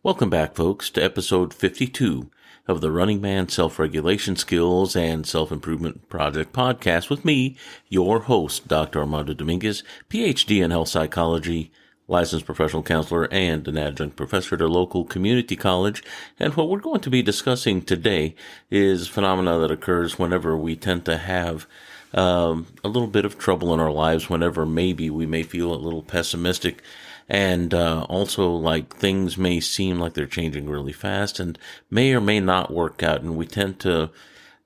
Welcome back, folks, to episode 52 of the Running Man Self-Regulation Skills and Self-Improvement Project podcast with me, your host, Dr. Armando Dominguez, PhD in health psychology, licensed professional counselor, and an adjunct professor at a local community college. And what we're going to be discussing today is phenomena that occurs whenever we tend to have a little bit of trouble in our lives, whenever maybe we may feel a little pessimistic. And also, like, things may seem like they're changing really fast and may or may not work out. And we tend to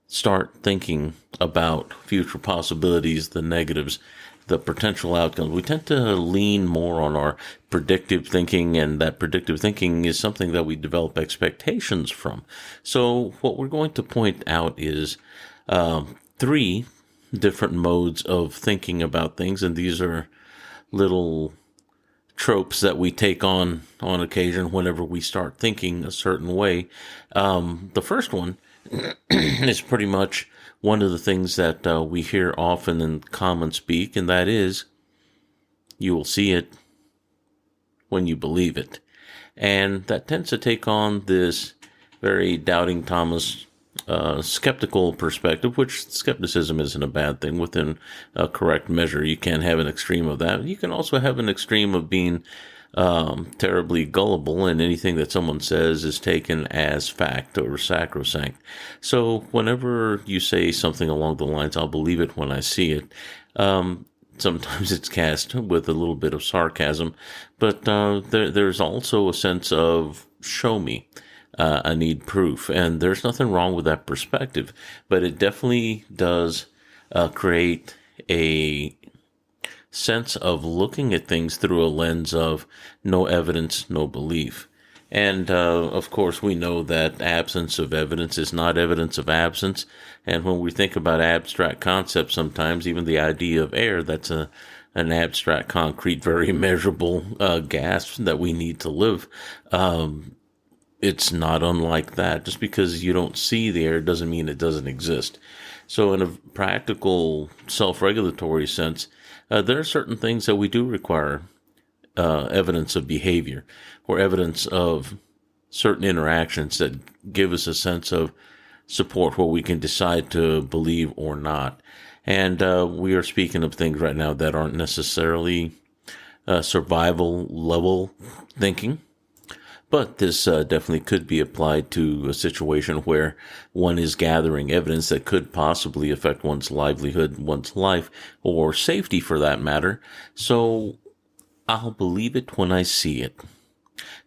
start thinking about future possibilities, the negatives, the potential outcomes. We tend to lean more on our predictive thinking, and that predictive thinking is something that we develop expectations from. So what we're going to point out is three different modes of thinking about things, and these are little tropes that we take on occasion whenever we start thinking a certain way. The first one is pretty much one of the things that we hear often in common speak, and that is, you will see it when you believe it. And that tends to take on this very doubting Thomas skeptical perspective, which skepticism isn't a bad thing within a correct measure. You can have an extreme of that. You can also have an extreme of being terribly gullible, and anything that someone says is taken as fact or sacrosanct. So whenever you say something along the lines, I'll believe it when I see it, sometimes it's cast with a little bit of sarcasm, but there's also a sense of show me. I need proof, and there's nothing wrong with that perspective, but it definitely does create a sense of looking at things through a lens of no evidence, no belief. And of course, we know that absence of evidence is not evidence of absence, and when we think about abstract concepts, sometimes even the idea of air, that's an abstract, concrete, very measurable gas that we need to live. It's not unlike that. Just because you don't see the air doesn't mean it doesn't exist. So in a practical self-regulatory sense, there are certain things that we do require evidence of behavior or evidence of certain interactions that give us a sense of support where we can decide to believe or not. And we are speaking of things right now that aren't necessarily survival level thinking. But this definitely could be applied to a situation where one is gathering evidence that could possibly affect one's livelihood, one's life, or safety for that matter. So I'll believe it when I see it.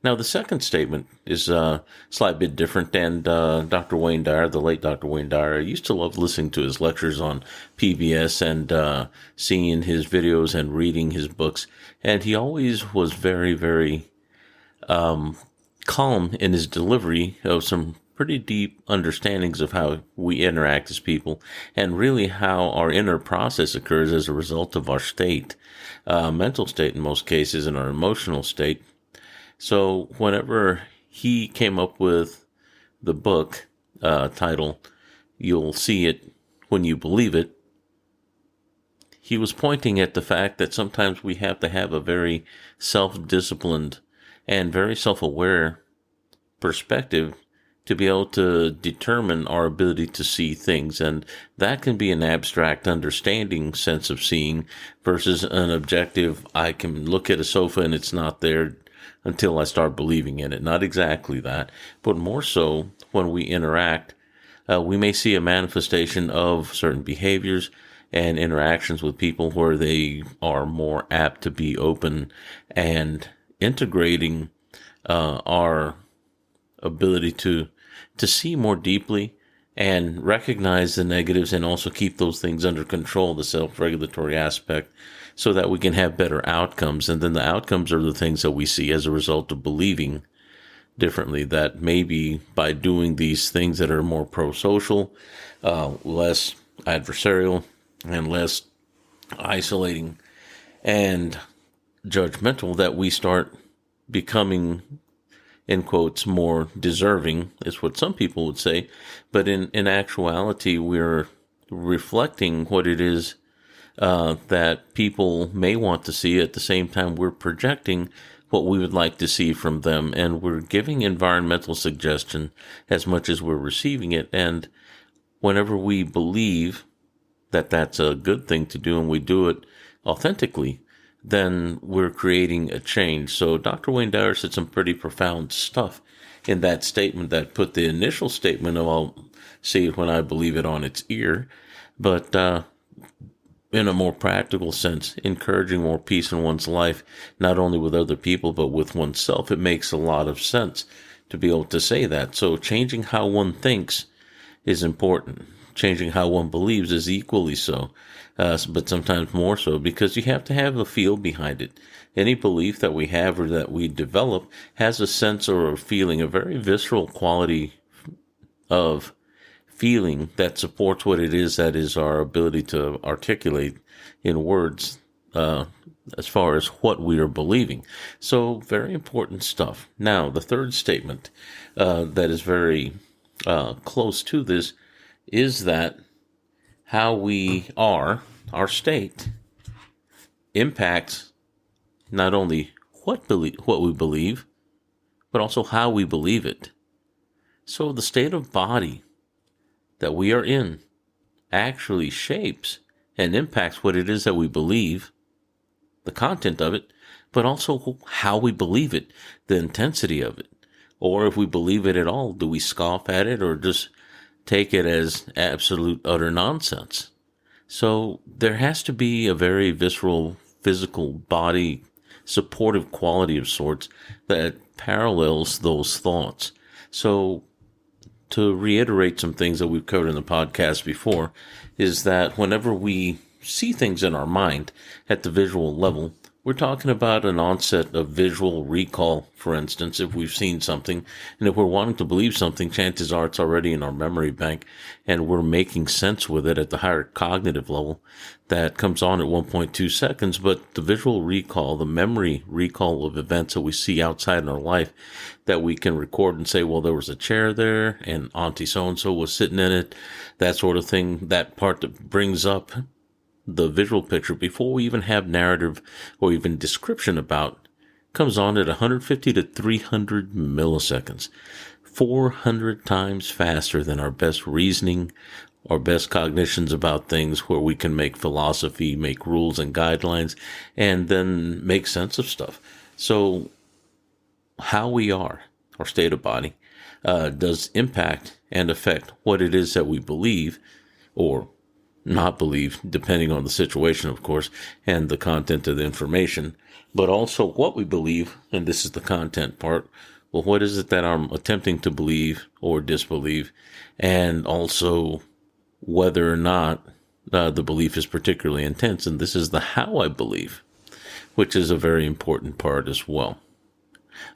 Now, the second statement is a slight bit different, and Dr. Wayne Dyer, the late Dr. Wayne Dyer, I used to love listening to his lectures on PBS and seeing his videos and reading his books, and he always was very, very calm in his delivery of some pretty deep understandings of how we interact as people and really how our inner process occurs as a result of our state, mental state in most cases, and our emotional state. So whenever he came up with the book title, You'll See It When You Believe It, he was pointing at the fact that sometimes we have to have a very self-disciplined and very self-aware perspective to be able to determine our ability to see things. And that can be an abstract understanding sense of seeing versus an objective, I can look at a sofa and it's not there until I start believing in it. Not exactly that, but more so when we interact, we may see a manifestation of certain behaviors and interactions with people where they are more apt to be open and integrating our ability to see more deeply and recognize the negatives and also keep those things under control, the self-regulatory aspect, so that we can have better outcomes. And then the outcomes are the things that we see as a result of believing differently, that maybe by doing these things that are more pro-social, less adversarial, and less isolating and judgmental, that we start becoming, in quotes, more deserving, is what some people would say. But in actuality, we're reflecting what it is that people may want to see. At the same time, we're projecting what we would like to see from them, and we're giving environmental suggestion as much as we're receiving it. And whenever we believe that that's a good thing to do and we do it authentically, then we're creating a change. So Dr. Wayne Dyer said some pretty profound stuff in that statement that put the initial statement of I'll see it when I believe it on its ear, but in a more practical sense, encouraging more peace in one's life, not only with other people, but with oneself. It makes a lot of sense to be able to say that. So changing how one thinks is important. Changing how one believes is equally so, but sometimes more so, because you have to have a feel behind it. Any belief that we have or that we develop has a sense or a feeling, a very visceral quality of feeling that supports what it is that is our ability to articulate in words as far as what we are believing. So very important stuff. Now, the third statement that is very close to this is that how we are, our state, impacts not only what we believe, but also how we believe it. So the state of body that we are in actually shapes and impacts what it is that we believe, the content of it, but also how we believe it, the intensity of it. Or if we believe it at all, do we scoff at it or just take it as absolute utter nonsense? So there has to be a very visceral, physical body, supportive quality of sorts that parallels those thoughts. So to reiterate some things that we've covered in the podcast before, is that whenever we see things in our mind at the visual level, we're talking about an onset of visual recall, for instance. If we've seen something, and if we're wanting to believe something, chances are it's already in our memory bank, and we're making sense with it at the higher cognitive level that comes on at 1.2 seconds. But the visual recall, the memory recall of events that we see outside in our life, that we can record and say, well, there was a chair there, and Auntie so-and-so was sitting in it, that sort of thing, that part that brings up the visual picture before we even have narrative or even description about, comes on at 150 to 300 milliseconds, 400 times faster than our best reasoning, our best cognitions about things, where we can make philosophy, make rules and guidelines, and then make sense of stuff. So how we are, our state of body, does impact and affect what it is that we believe or not believe, depending on the situation, of course, and the content of the information, but also what we believe, and this is the content part. Well, what is it that I'm attempting to believe or disbelieve, and also whether or not the belief is particularly intense, and this is the how I believe, which is a very important part as well.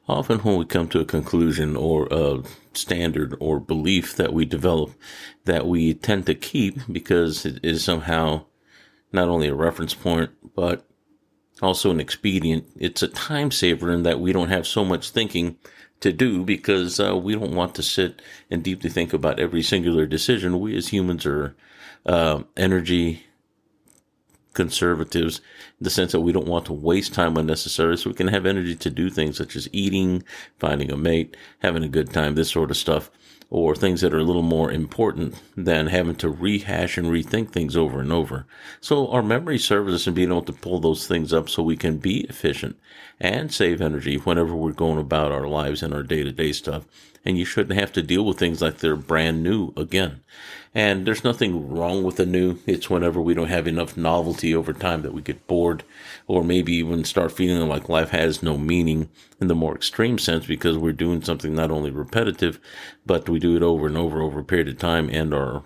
Often when we come to a conclusion or a standard or belief that we develop, that we tend to keep because it is somehow not only a reference point, but also an expedient. It's a time saver in that we don't have so much thinking to do because we don't want to sit and deeply think about every singular decision. We as humans are energy conservatives in the sense that we don't want to waste time unnecessarily, so we can have energy to do things such as eating, finding a mate, having a good time, this sort of stuff, or things that are a little more important than having to rehash and rethink things over and over. So our memory serves us in being able to pull those things up so we can be efficient and save energy whenever we're going about our lives and our day-to-day stuff. And you shouldn't have to deal with things like they're brand new again. And there's nothing wrong with the new. It's whenever we don't have enough novelty over time that we get bored, or maybe even start feeling like life has no meaning in the more extreme sense because we're doing something not only repetitive, but we do it over and over a period of time, and our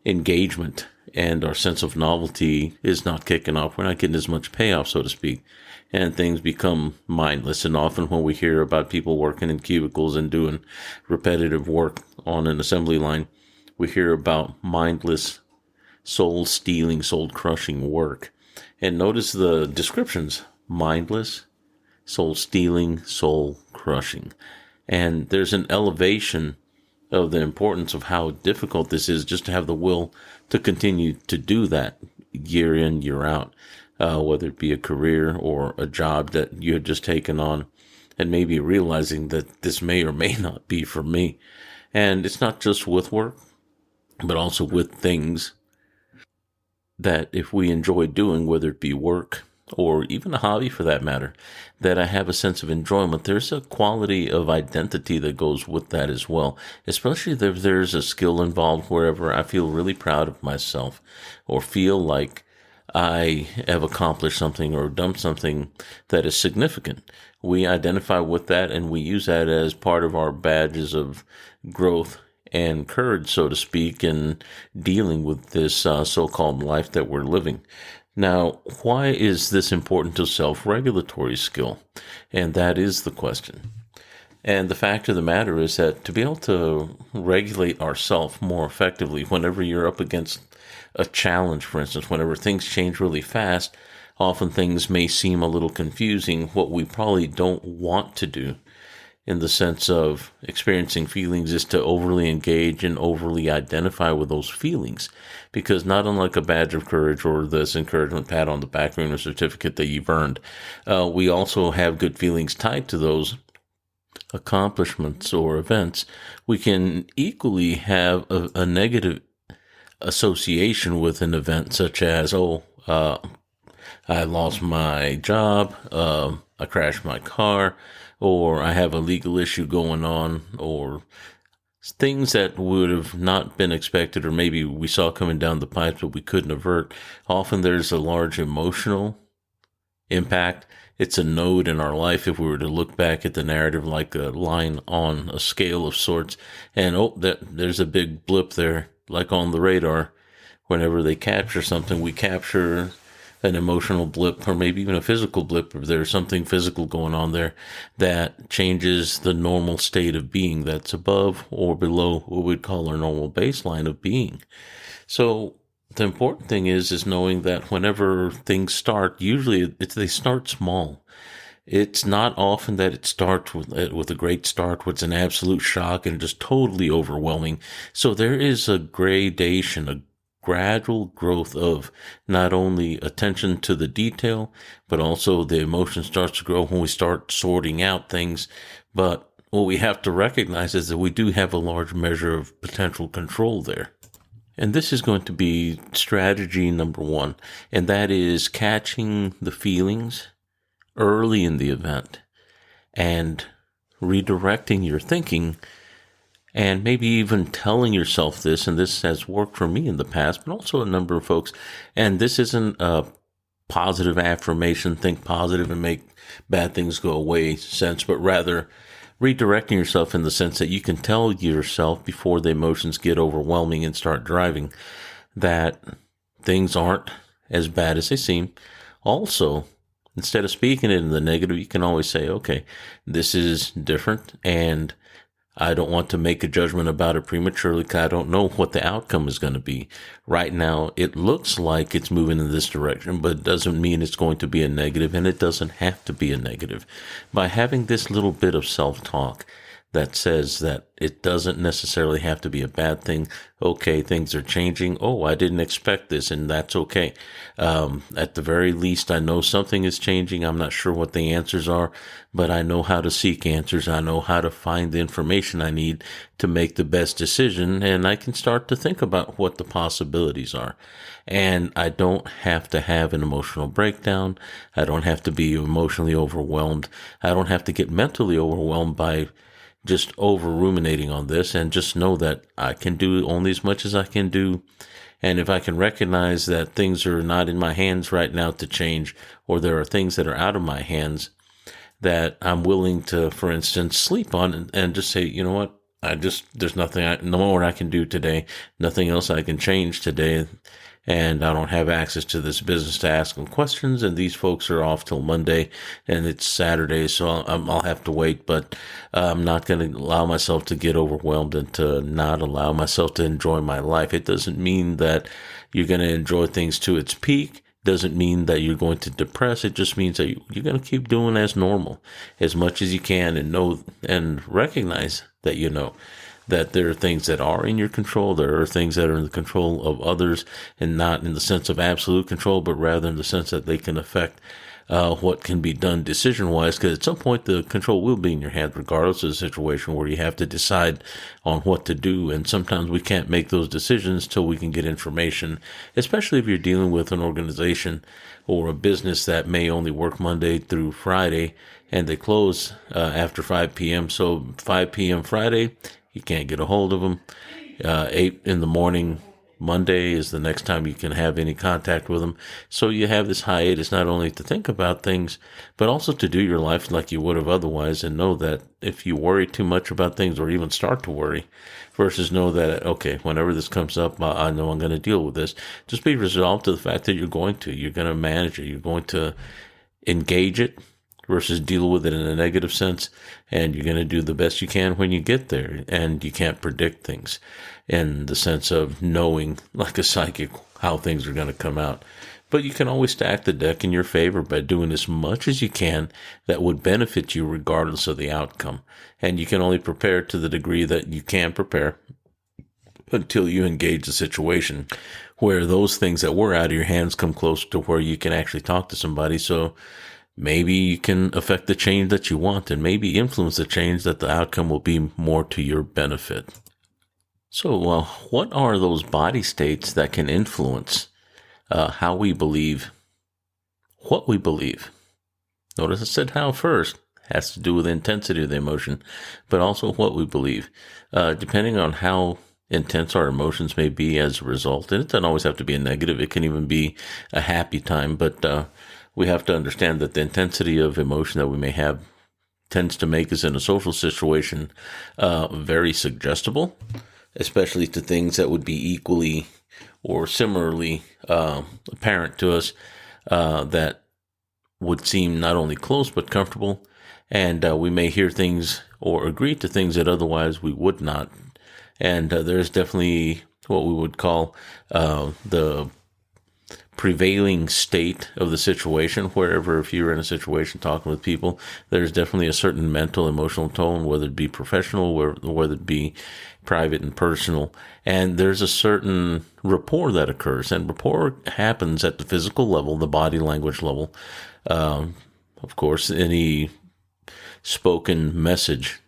engagement and our sense of novelty is not kicking off. We're not getting as much payoff, so to speak, and things become mindless. And often when we hear about people working in cubicles and doing repetitive work on an assembly line, we hear about mindless, soul-stealing, soul-crushing work. And notice the descriptions: mindless, soul-stealing, soul-crushing. And there's an elevation of the importance of how difficult this is just to have the will to continue to do that year in, year out. whether it be a career or a job that you had just taken on, and maybe realizing that this may or may not be for me. And it's not just with work, but also with things that if we enjoy doing, whether it be work or even a hobby for that matter, that I have a sense of enjoyment. There's a quality of identity that goes with that as well, especially if there's a skill involved wherever I feel really proud of myself or feel like I have accomplished something or done something that is significant. We identify with that and we use that as part of our badges of growth and courage, so to speak, in dealing with this so-called life that we're living. Now, why is this important to self-regulatory skill? And that is the question. And the fact of the matter is that to be able to regulate ourselves more effectively whenever you're up against a challenge, for instance, whenever things change really fast, often things may seem a little confusing, what we probably don't want to do in the sense of experiencing feelings is to overly engage and overly identify with those feelings. Because not unlike a badge of courage or this encouragement pat on the back or a certificate that you've earned, we also have good feelings tied to those accomplishments or events. We can equally have a negative association with an event such as, I lost my job, I crashed my car, or I have a legal issue going on, or things that would have not been expected, or maybe we saw coming down the pipes but we couldn't avert. Often there's a large emotional impact. It's a node in our life if we were to look back at the narrative like a line on a scale of sorts, and there's a big blip there, like on the radar. Whenever they capture something, we capture an emotional blip or maybe even a physical blip, or there's something physical going on there that changes the normal state of being that's above or below what we'd call our normal baseline of being. So the important thing is knowing that whenever things start, usually they start small. It's not often that it starts with a great start, where it's an absolute shock and just totally overwhelming. So there is a gradation, a gradual growth of not only attention to the detail, but also the emotion starts to grow when we start sorting out things. But what we have to recognize is that we do have a large measure of potential control there. And this is going to be strategy number one, and that is catching the feelings early in the event and redirecting your thinking. And maybe even telling yourself this, and this has worked for me in the past, but also a number of folks. And this isn't a positive affirmation, think positive and make bad things go away sense, but rather redirecting yourself in the sense that you can tell yourself before the emotions get overwhelming and start driving that things aren't as bad as they seem. Also, instead of speaking it in the negative, you can always say, okay, this is different, and I don't want to make a judgment about it prematurely because I don't know what the outcome is going to be. Right now, it looks like it's moving in this direction, but it doesn't mean it's going to be a negative, and it doesn't have to be a negative. By having this little bit of self-talk that says that it doesn't necessarily have to be a bad thing. Okay, things are changing. Oh, I didn't expect this, and that's okay. At the very least, I know something is changing. I'm not sure what the answers are, but I know how to seek answers. I know how to find the information I need to make the best decision, and I can start to think about what the possibilities are. And I don't have to have an emotional breakdown. I don't have to be emotionally overwhelmed. I don't have to get mentally overwhelmed by just over ruminating on this, and just know that I can do only as much as I can do. And if I can recognize that things are not in my hands right now to change, or there are things that are out of my hands that I'm willing to, for instance, sleep on and just say, you know what? There's nothing, no more I can do today, nothing else I can change today. And I don't have access to this business to ask them questions. And these folks are off till Monday, and it's Saturday, so I'll have to wait. But I'm not going to allow myself to get overwhelmed and to not allow myself to enjoy my life. It doesn't mean that you're going to enjoy things to its peak. Doesn't mean that you're going to depress. It just means that you're going to keep doing as normal as much as you can, and know and recognize that you know that there are things that are in your control. There are things that are in the control of others, and not in the sense of absolute control, but rather in the sense that they can affect what can be done decision-wise, because at some point the control will be in your hands, regardless of the situation where you have to decide on what to do. And sometimes we can't make those decisions till we can get information, especially if you're dealing with an organization or a business that may only work Monday through Friday, and they close after 5 p.m. So 5 p.m. Friday, you can't get a hold of them. 8 in the morning Monday is the next time you can have any contact with them. So you have this hiatus not only to think about things, but also to do your life like you would have otherwise, and know that if you worry too much about things, or even start to worry, versus know that, okay, whenever this comes up, I know I'm going to deal with this. Just be resolved to the fact that you're going to manage it. You're going to engage it versus deal with it in a negative sense. And you're going to do the best you can when you get there. And you can't predict things in the sense of knowing, like a psychic, how things are going to come out. But you can always stack the deck in your favor by doing as much as you can that would benefit you regardless of the outcome. And you can only prepare to the degree that you can prepare until you engage the situation where those things that were out of your hands come close to where you can actually talk to somebody. So maybe you can affect the change that you want, and maybe influence the change that the outcome will be more to your benefit. So what are those body states that can influence how we believe, what we believe? Notice I said how first. Has to do with the intensity of the emotion, but also what we believe. Depending on how intense our emotions may be as a result, and it doesn't always have to be a negative, it can even be a happy time, but we have to understand that the intensity of emotion that we may have tends to make us in a social situation very suggestible, especially to things that would be equally or similarly apparent to us that would seem not only close but comfortable. And we may hear things or agree to things that otherwise we would not. And there's definitely what we would call the prevailing state of the situation. Wherever, if you're in a situation talking with people, there's definitely a certain mental, emotional tone, whether it be professional or whether it be private and personal. And there's a certain rapport that occurs. And rapport happens at the physical level, the body language level. Of course, any spoken message,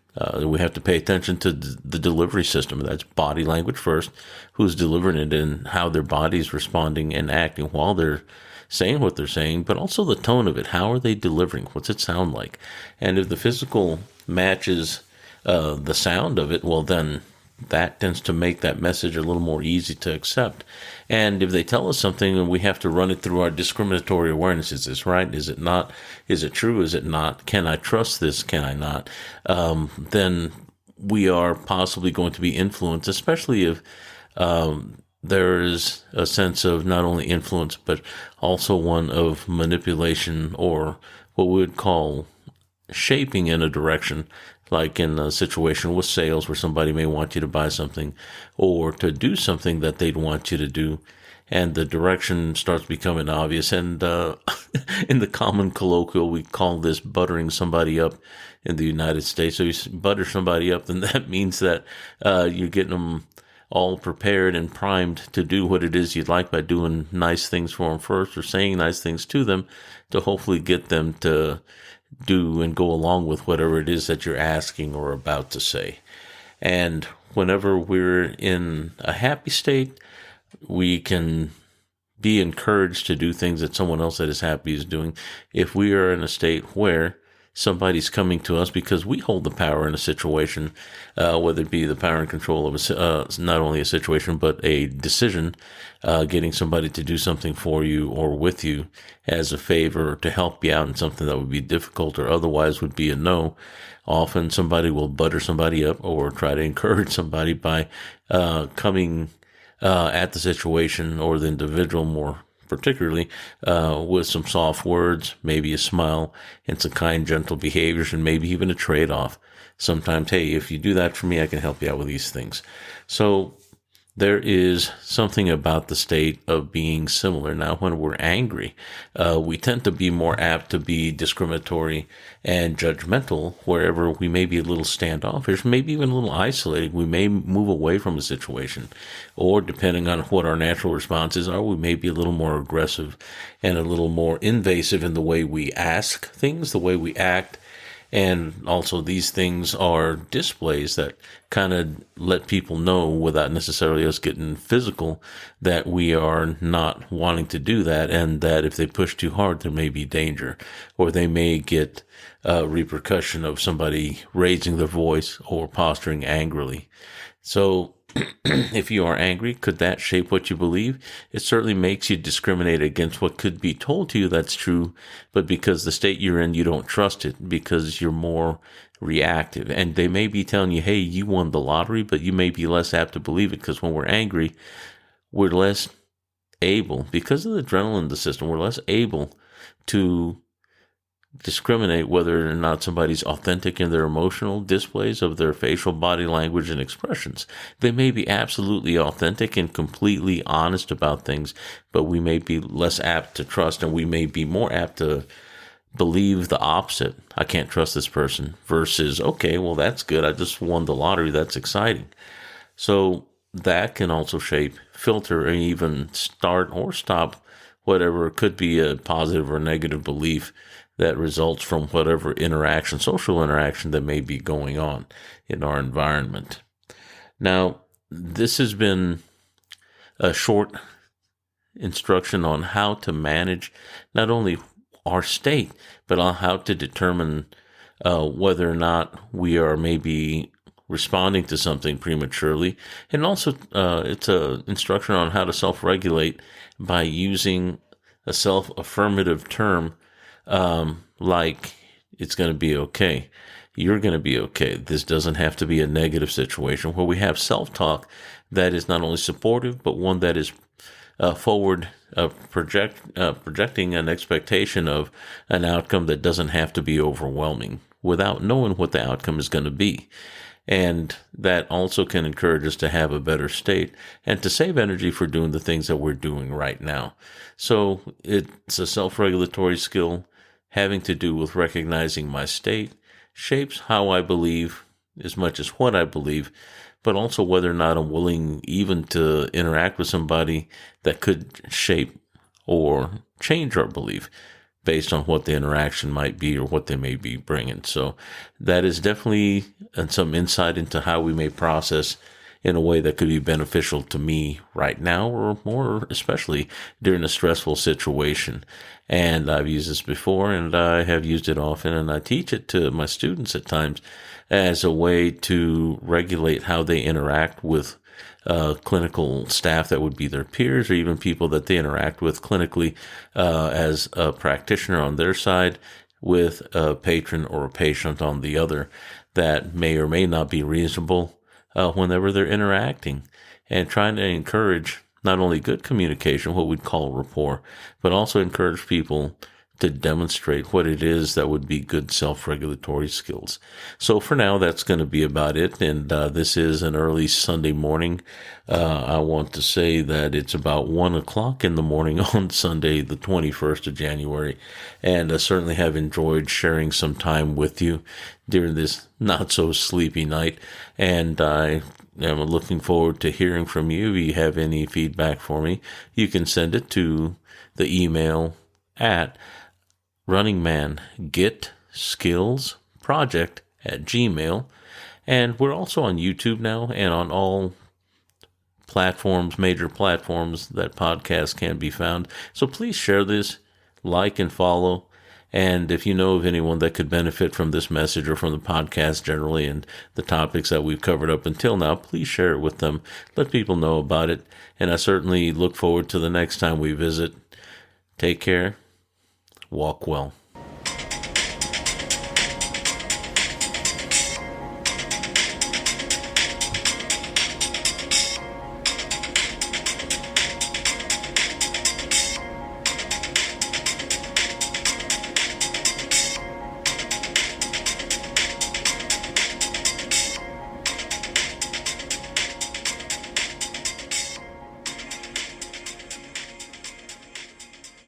we have to pay attention to the delivery system. That's body language first, who's delivering it and how their body's responding and acting while they're saying what they're saying, but also the tone of it. How are they delivering? What's it sound like? And if the physical matches the sound of it, well, then that tends to make that message a little more easy to accept. And if they tell us something and we have to run it through our discriminatory awareness, is this right? Is it not? Is it true? Is it not? Can I trust this? Can I not? Then we are possibly going to be influenced, especially if there is a sense of not only influence, but also one of manipulation, or what we would call shaping in a direction, like in a situation with sales where somebody may want you to buy something or to do something that they'd want you to do, and the direction starts becoming obvious. And in the common colloquial, we call this buttering somebody up in the United States. So you butter somebody up, then that means that you're getting them all prepared and primed to do what it is you'd like by doing nice things for them first, or saying nice things to them to hopefully get them to do and go along with whatever it is that you're asking or about to say. And whenever we're in a happy state, we can be encouraged to do things that someone else that is happy is doing. If we are in a state where somebody's coming to us because we hold the power in a situation, whether it be the power and control of not only a situation, but a decision, getting somebody to do something for you or with you as a favor to help you out in something that would be difficult or otherwise would be a no. Often somebody will butter somebody up or try to encourage somebody by coming at the situation or the individual more particularly with some soft words, maybe a smile, and some kind, gentle behaviors, and maybe even a trade-off. Sometimes, hey, if you do that for me, I can help you out with these things. So there is something about the state of being similar. Now, when we're angry, we tend to be more apt to be discriminatory and judgmental wherever we may be a little standoffish, maybe even a little isolated. We may move away from a situation, or depending on what our natural responses are, we may be a little more aggressive and a little more invasive in the way we ask things, the way we act. And also these things are displays that kind of let people know, without necessarily us getting physical, that we are not wanting to do that, and that if they push too hard, there may be danger, or they may get repercussion of somebody raising their voice or posturing angrily. So if you are angry, could that shape what you believe? It certainly makes you discriminate against what could be told to you that's true, but because the state you're in, you don't trust it because you're more reactive. And they may be telling you, hey, you won the lottery, but you may be less apt to believe it because when we're angry, we're less able, because of the adrenaline in the system, we're less able to discriminate whether or not somebody's authentic in their emotional displays of their facial body language and expressions. They may be absolutely authentic and completely honest about things, but we may be less apt to trust, and we may be more apt to believe the opposite. I can't trust this person, versus, okay, well, that's good. I just won the lottery. That's exciting. So that can also shape, filter, and even start or stop whatever could be a positive or negative belief that results from whatever interaction, social interaction, that may be going on in our environment. Now, this has been a short instruction on how to manage not only our state, but on how to determine whether or not we are maybe responding to something prematurely. And also, it's an instruction on how to self-regulate by using a self-affirmative term, like, it's going to be okay. You're going to be okay. This doesn't have to be a negative situation, where we have self-talk that is not only supportive, but one that is forward, projecting an expectation of an outcome that doesn't have to be overwhelming without knowing what the outcome is going to be. And that also can encourage us to have a better state and to save energy for doing the things that we're doing right now. So it's a self-regulatory skill having to do with recognizing my state, shapes how I believe as much as what I believe, but also whether or not I'm willing even to interact with somebody that could shape or change our belief based on what the interaction might be or what they may be bringing. So that is definitely some insight into how we may process in a way that could be beneficial to me right now, or more especially during a stressful situation. And I've used this before, and I have used it often, and I teach it to my students at times as a way to regulate how they interact with clinical staff that would be their peers, or even people that they interact with clinically as a practitioner on their side, with a patron or a patient on the other, that may or may not be reasonable whenever they're interacting, and trying to encourage not only good communication, what we'd call rapport, but also encourage people to demonstrate what it is that would be good self-regulatory skills. So for now, that's going to be about it. And this is an early Sunday morning. I want to say that it's about 1:00 in the morning on Sunday, the 21st of January. And I certainly have enjoyed sharing some time with you during this not so sleepy night. And I am looking forward to hearing from you. If you have any feedback for me, you can send it to the email at runningmangetskillsproject@gmail.com. And we're also on YouTube now, and on all platforms, major platforms that podcasts can be found. So please share this, like and follow. And if you know of anyone that could benefit from this message or from the podcast generally and the topics that we've covered up until now, please share it with them. Let people know about it. And I certainly look forward to the next time we visit. Take care. Walk well.